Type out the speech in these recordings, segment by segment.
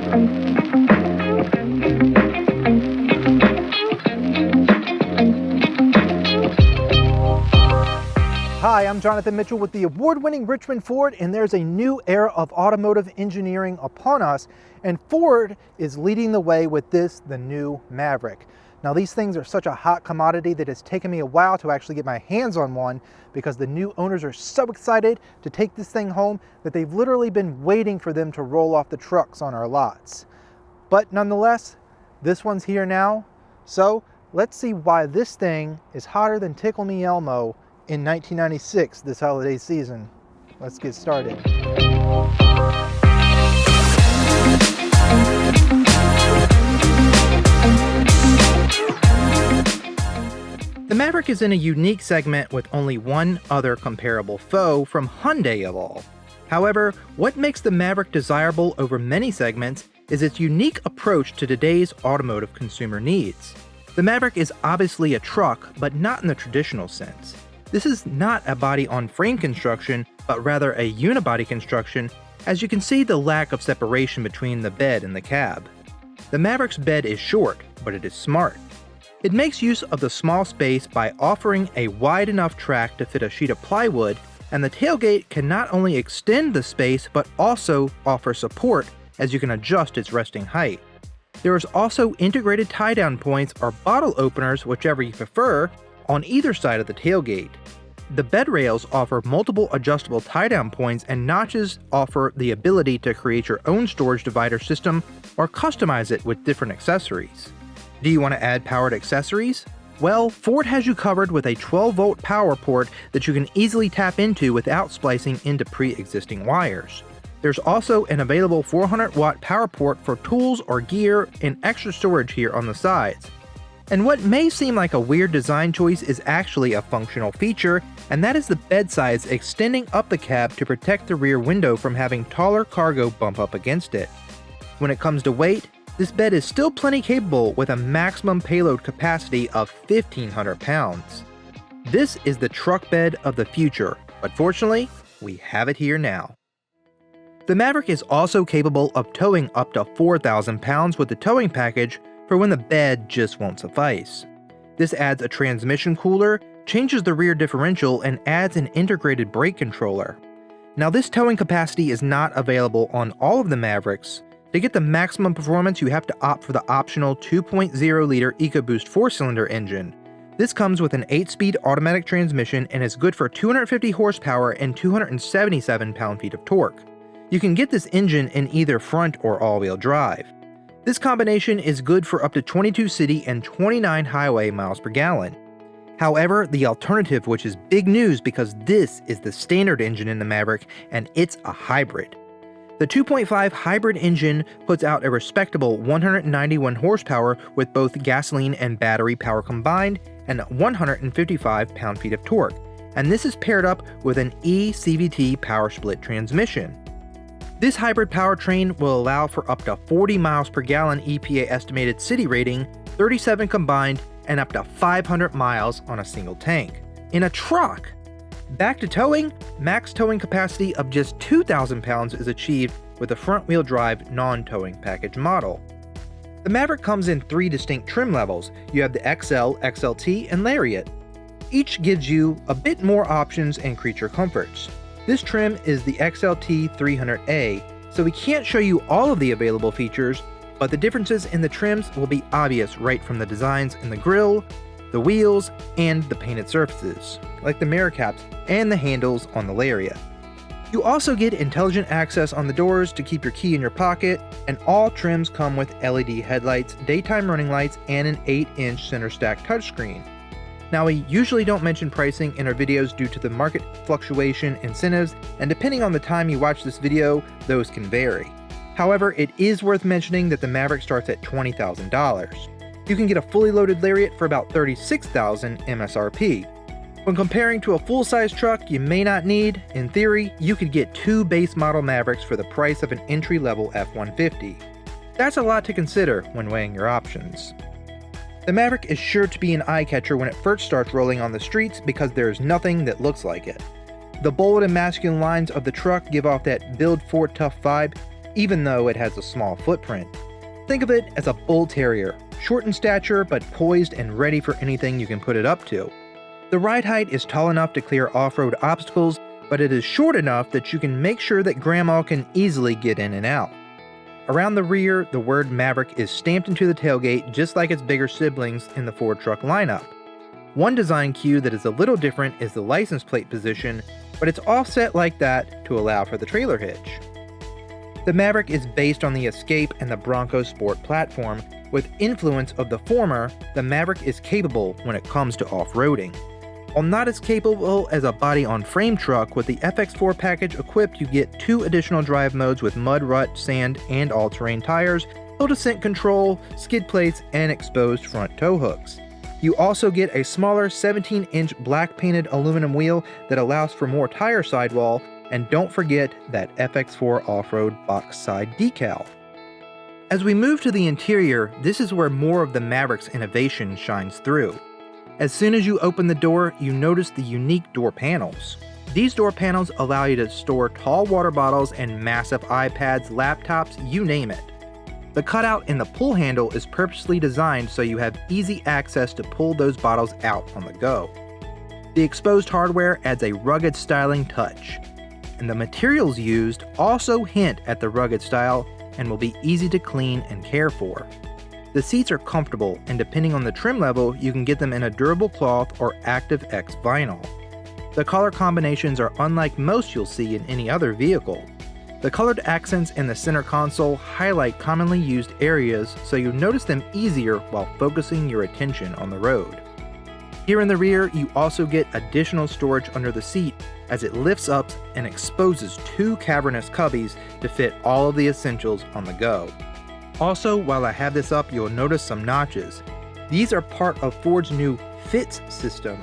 Hi, I'm Jonathan Mitchell with the award-winning Richmond Ford, and there's a new era of automotive engineering upon us, and Ford is leading the way with this, the new Maverick. Now, these things are such a hot commodity that it's taken me a while to actually get my hands on one because the new owners are so excited to take this thing home that they've literally been waiting for them to roll off the trucks on our lots. But nonetheless, this one's here now, so let's see why this thing is hotter than Tickle Me Elmo in 1996 this holiday season. Let's get started. The Maverick is in a unique segment with only one other comparable foe from Hyundai of all. However, what makes the Maverick desirable over many segments is its unique approach to today's automotive consumer needs. The Maverick is obviously a truck, but not in the traditional sense. This is not a body-on-frame construction, but rather a unibody construction, as you can see the lack of separation between the bed and the cab. The Maverick's bed is short, but it is smart. It makes use of the small space by offering a wide enough track to fit a sheet of plywood, and the tailgate can not only extend the space, but also offer support as you can adjust its resting height. There is also integrated tie-down points or bottle openers, whichever you prefer, on either side of the tailgate. The bed rails offer multiple adjustable tie-down points, and notches offer the ability to create your own storage divider system or customize it with different accessories. Do you want to add powered accessories? Well, Ford has you covered with a 12-volt power port that you can easily tap into without splicing into pre-existing wires. There's also an available 400-watt power port for tools or gear and extra storage here on the sides. And what may seem like a weird design choice is actually a functional feature, and that is the bed size extending up the cab to protect the rear window from having taller cargo bump up against it. When it comes to weight, this bed is still plenty capable with a maximum payload capacity of 1,500 pounds. This is the truck bed of the future, but fortunately, we have it here now. The Maverick is also capable of towing up to 4,000 pounds with the towing package for when the bed just won't suffice. This adds a transmission cooler, changes the rear differential, and adds an integrated brake controller. Now, this towing capacity is not available on all of the Mavericks. To get the maximum performance, you have to opt for the optional 2.0-liter EcoBoost 4-cylinder engine. This comes with an 8-speed automatic transmission and is good for 250 horsepower and 277 pound-feet of torque. You can get this engine in either front or all-wheel drive. This combination is good for up to 22 city and 29 highway miles per gallon. However, the alternative, which is big news because this is the standard engine in the Maverick and it's a hybrid. The 2.5 hybrid engine puts out a respectable 191 horsepower with both gasoline and battery power combined and 155 pound-feet of torque, and this is paired up with an eCVT power split transmission. This hybrid powertrain will allow for up to 40 miles per gallon EPA estimated city rating, 37 combined, and up to 500 miles on a single tank. In a truck! Back to towing, max towing capacity of just 2,000 pounds is achieved with a front-wheel drive non-towing package model. The Maverick comes in 3 distinct trim levels. You have the XL, XLT, and Lariat. Each gives you a bit more options and creature comforts. This trim is the XLT 300A, so we can't show you all of the available features, but the differences in the trims will be obvious right from the designs in the grille, the wheels, and the painted surfaces, like the mirror caps and the handles on the Lariat. You also get intelligent access on the doors to keep your key in your pocket, and all trims come with LED headlights, daytime running lights, and an 8-inch center stack touchscreen. Now, we usually don't mention pricing in our videos due to the market fluctuation incentives, and depending on the time you watch this video, those can vary. However, it is worth mentioning that the Maverick starts at $20,000. You can get a fully loaded Lariat for about $36,000 MSRP. When comparing to a full-size truck you may not need, in theory, you could get 2 base model Mavericks for the price of an entry-level F-150. That's a lot to consider when weighing your options. The Maverick is sure to be an eye-catcher when it first starts rolling on the streets because there's nothing that looks like it. The bold and masculine lines of the truck give off that build Ford tough vibe, even though it has a small footprint. Think of it as a bull terrier, short in stature but poised and ready for anything you can put it up to. The ride height is tall enough to clear off-road obstacles, but it is short enough that you can make sure that Grandma can easily get in and out. Around the rear, the word Maverick is stamped into the tailgate just like its bigger siblings in the Ford truck lineup. One design cue that is a little different is the license plate position, but it's offset like that to allow for the trailer hitch. The Maverick is based on the Escape and the Bronco Sport platform. With influence of the former, the Maverick is capable when it comes to off-roading. While not as capable as a body-on-frame truck, with the FX4 package equipped, you get 2 additional drive modes with mud, rut, sand, and all-terrain tires, hill descent control, skid plates, and exposed front tow hooks. You also get a smaller 17-inch black-painted aluminum wheel that allows for more tire sidewall, and don't forget that FX4 off-road box side decal. As we move to the interior, this is where more of the Maverick's innovation shines through. As soon as you open the door, you notice the unique door panels. These door panels allow you to store tall water bottles and massive iPads, laptops, you name it. The cutout in the pull handle is purposely designed so you have easy access to pull those bottles out on the go. The exposed hardware adds a rugged styling touch, and the materials used also hint at the rugged style and will be easy to clean and care for. The seats are comfortable, and depending on the trim level, you can get them in a durable cloth or Active X vinyl. The color combinations are unlike most you'll see in any other vehicle. The colored accents in the center console highlight commonly used areas so you notice them easier while focusing your attention on the road. Here in the rear, you also get additional storage under the seat as it lifts up and exposes 2 cavernous cubbies to fit all of the essentials on the go. Also, while I have this up, you'll notice some notches. These are part of Ford's new Fits system.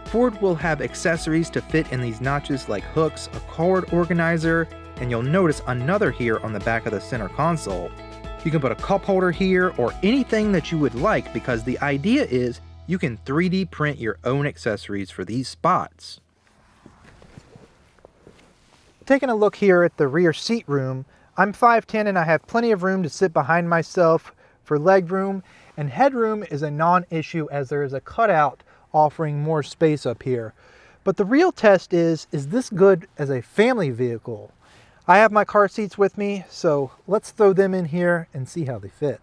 Ford will have accessories to fit in these notches like hooks, a cord organizer, and you'll notice another here on the back of the center console. You can put a cup holder here or anything that you would like, because the idea is you can 3D print your own accessories for these spots. Taking a look here at the rear seat room, I'm 5'10" and I have plenty of room to sit behind myself for leg room, and headroom is a non-issue as there is a cutout offering more space up here. But the real test is this good as a family vehicle? I have my car seats with me, so let's throw them in here and see how they fit.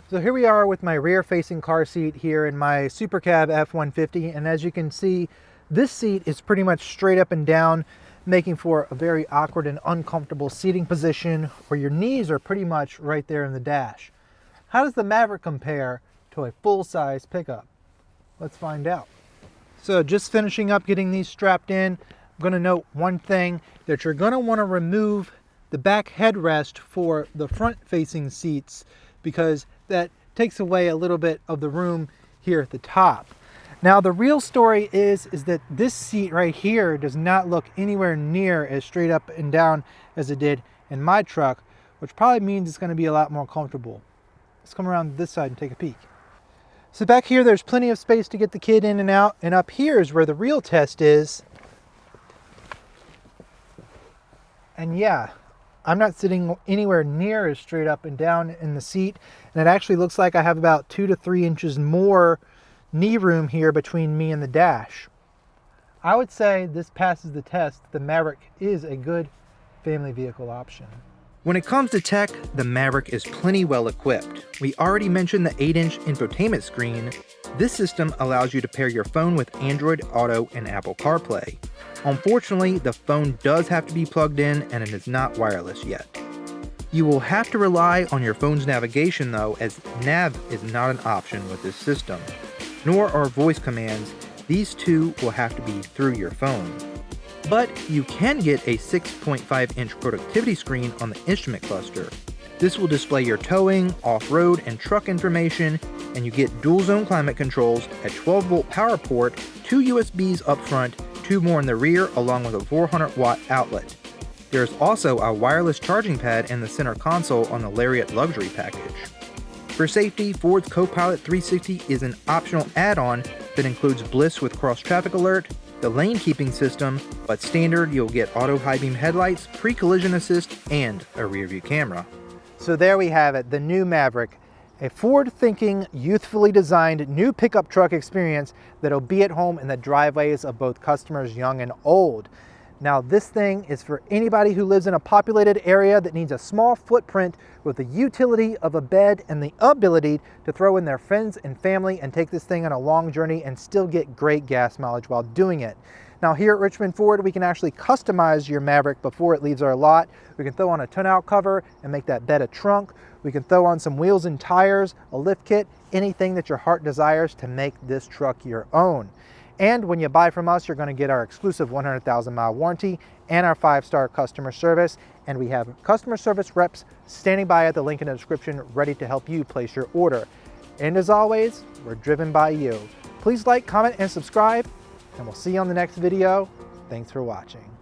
So here we are with my rear-facing car seat here in my Super Cab F-150, and as you can see, this seat is pretty much straight up and down, making for a very awkward and uncomfortable seating position where your knees are pretty much right there in the dash. How does the Maverick compare to a full-size pickup? Let's find out. So just finishing up getting these strapped in, I'm going to note one thing, that you're going to want to remove the back headrest for the front-facing seats, because that takes away a little bit of the room here at the top. Now the real story is that this seat right here does not look anywhere near as straight up and down as it did in my truck, which probably means it's going to be a lot more comfortable. Let's come around this side and take a peek. So back here there's plenty of space to get the kid in and out, and up here is where the real test is. And yeah, I'm not sitting anywhere near as straight up and down in the seat, and it actually looks like I have about 2 to 3 inches more knee room here between me and the dash. I would say this passes the test. The Maverick is a good family vehicle option. When it comes to tech, the Maverick is plenty well equipped. We already mentioned the 8-inch infotainment screen. This system allows you to pair your phone with Android Auto and Apple CarPlay. Unfortunately, the phone does have to be plugged in and it is not wireless yet. You will have to rely on your phone's navigation though, as nav is not an option with this system. Nor are voice commands. These two will have to be through your phone. But you can get a 6.5-inch productivity screen on the instrument cluster. This will display your towing, off-road, and truck information, and you get dual-zone climate controls, a 12-volt power port, 2 USBs up front, 2 more in the rear, along with a 400-watt outlet. There's also a wireless charging pad in the center console on the Lariat Luxury package. For safety, Ford's Copilot 360 is an optional add-on that includes Bliss with cross-traffic alert, the the lane keeping system, but standard you'll get auto high beam headlights, pre-collision assist, and a rear view camera. So there we have it, the new Maverick. A forward-thinking, youthfully designed new pickup truck experience that'll be at home in the driveways of both customers young and old. Now this thing is for anybody who lives in a populated area that needs a small footprint with the utility of a bed and the ability to throw in their friends and family and take this thing on a long journey and still get great gas mileage while doing it. Now here at Richmond Ford, we can actually customize your Maverick before it leaves our lot. We can throw on a tonneau cover and make that bed a trunk. We can throw on some wheels and tires, a lift kit, anything that your heart desires to make this truck your own. And when you buy from us, you're going to get our exclusive 100,000-mile warranty and our 5-star customer service. And we have customer service reps standing by at the link in the description ready to help you place your order. And as always, we're driven by you. Please like, comment, and subscribe, and we'll see you on the next video. Thanks for watching.